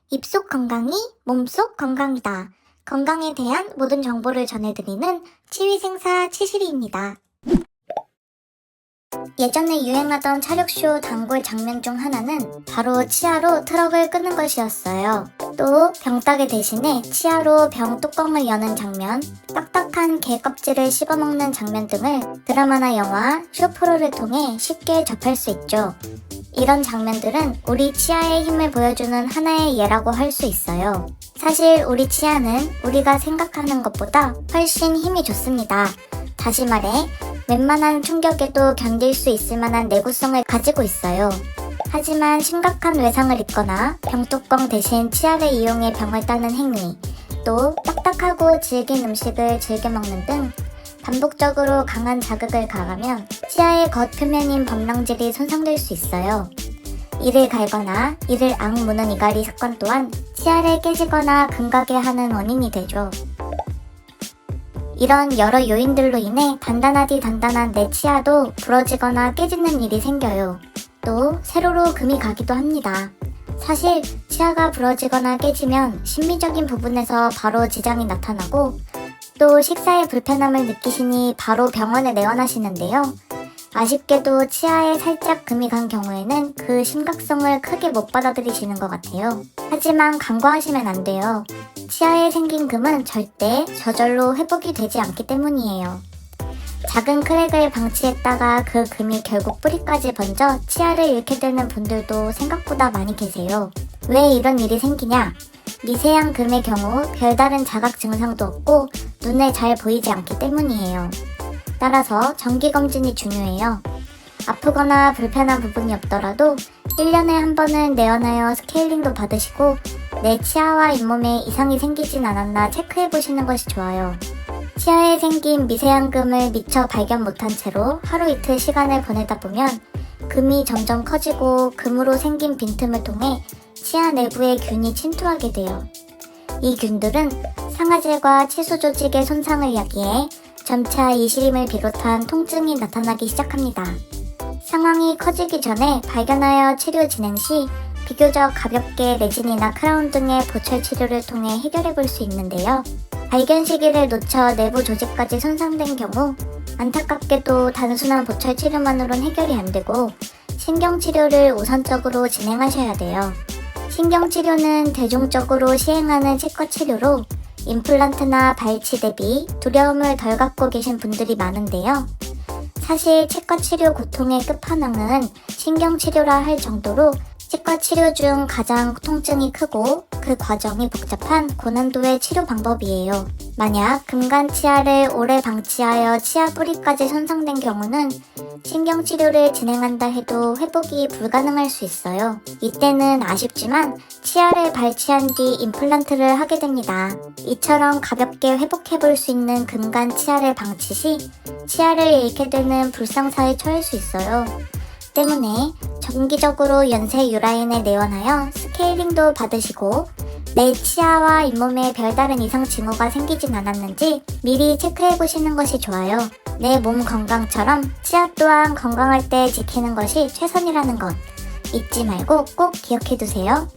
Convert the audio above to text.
입속 건강이 몸속 건강이다. 건강에 대한 모든 정보를 전해드리는 치위생사 치실이입니다. 예전에 유행하던 차력쇼 단골 장면 중 하나는 바로 치아로 트럭을 끄는 것이었어요. 또 병따개 대신에 치아로 병 뚜껑을 여는 장면, 딱딱한 게 껍질을 씹어먹는 장면 등을 드라마나 영화, 쇼프로를 통해 쉽게 접할 수 있죠. 이런 장면들은 우리 치아의 힘을 보여주는 하나의 예라고 할 수 있어요. 사실 우리 치아는 우리가 생각하는 것보다 훨씬 힘이 좋습니다. 다시 말해, 웬만한 충격에도 견딜 수 있을 만한 내구성을 가지고 있어요. 하지만 심각한 외상을 입거나 병뚜껑 대신 치아를 이용해 병을 따는 행위, 또 딱딱하고 질긴 음식을 즐겨 먹는 등 반복적으로 강한 자극을 가하면 치아의 겉표면인 범랑질이 손상될 수 있어요. 이를 갈거나 이를 악무는 이갈이 습관 또한 치아를 깨지거나 금가게 하는 원인이 되죠. 이런 여러 요인들로 인해 단단하디 단단한 내 치아도 부러지거나 깨지는 일이 생겨요. 또 세로로 금이 가기도 합니다. 사실 치아가 부러지거나 깨지면 심미적인 부분에서 바로 지장이 나타나고 또 식사에 불편함을 느끼시니 바로 병원에 내원하시는데요. 아쉽게도 치아에 살짝 금이 간 경우에는 그 심각성을 크게 못 받아들이시는 것 같아요. 하지만 간과하시면 안 돼요. 치아에 생긴 금은 절대 저절로 회복이 되지 않기 때문이에요. 작은 크랙을 방치했다가 그 금이 결국 뿌리까지 번져 치아를 잃게 되는 분들도 생각보다 많이 계세요. 왜 이런 일이 생기냐? 미세한 금의 경우 별다른 자각 증상도 없고 눈에 잘 보이지 않기 때문이에요. 따라서 정기검진이 중요해요. 아프거나 불편한 부분이 없더라도 1년에 한 번은 내원하여 스케일링도 받으시고 내 치아와 잇몸에 이상이 생기진 않았나 체크해보시는 것이 좋아요. 치아에 생긴 미세한 금을 미처 발견 못한 채로 하루 이틀 시간을 보내다 보면 금이 점점 커지고 금으로 생긴 빈틈을 통해 치아 내부에 균이 침투하게 돼요. 이 균들은 상아질과 치수 조직의 손상을 야기해 점차 이시림을 비롯한 통증이 나타나기 시작합니다. 상황이 커지기 전에 발견하여 치료 진행 시 비교적 가볍게 레진이나 크라운 등의 보철 치료를 통해 해결해 볼 수 있는데요. 발견 시기를 놓쳐 내부 조직까지 손상된 경우 안타깝게도 단순한 보철 치료만으론 해결이 안 되고 신경치료를 우선적으로 진행하셔야 돼요. 신경치료는 대중적으로 시행하는 치과치료로 임플란트나 발치 대비 두려움을 덜 갖고 계신 분들이 많은데요. 사실 치과치료 고통의 끝판왕은 신경치료라 할 정도로 치과치료 중 가장 통증이 크고 그 과정이 복잡한 고난도의 치료 방법이에요. 만약 금간치아를 오래 방치하여 치아 뿌리까지 손상된 경우는 신경치료를 진행한다 해도 회복이 불가능할 수 있어요. 이때는 아쉽지만 치아를 발치한 뒤 임플란트를 하게 됩니다. 이처럼 가볍게 회복해볼 수 있는 금간치아를 방치 시 치아를 잃게 되는 불상사에 처할 수 있어요. 때문에 정기적으로 연세 유라인에 내원하여 스케일링도 받으시고 내 치아와 잇몸에 별다른 이상 징후가 생기진 않았는지 미리 체크해보시는 것이 좋아요. 내 몸 건강처럼 치아 또한 건강할 때 지키는 것이 최선이라는 것 잊지 말고 꼭 기억해두세요.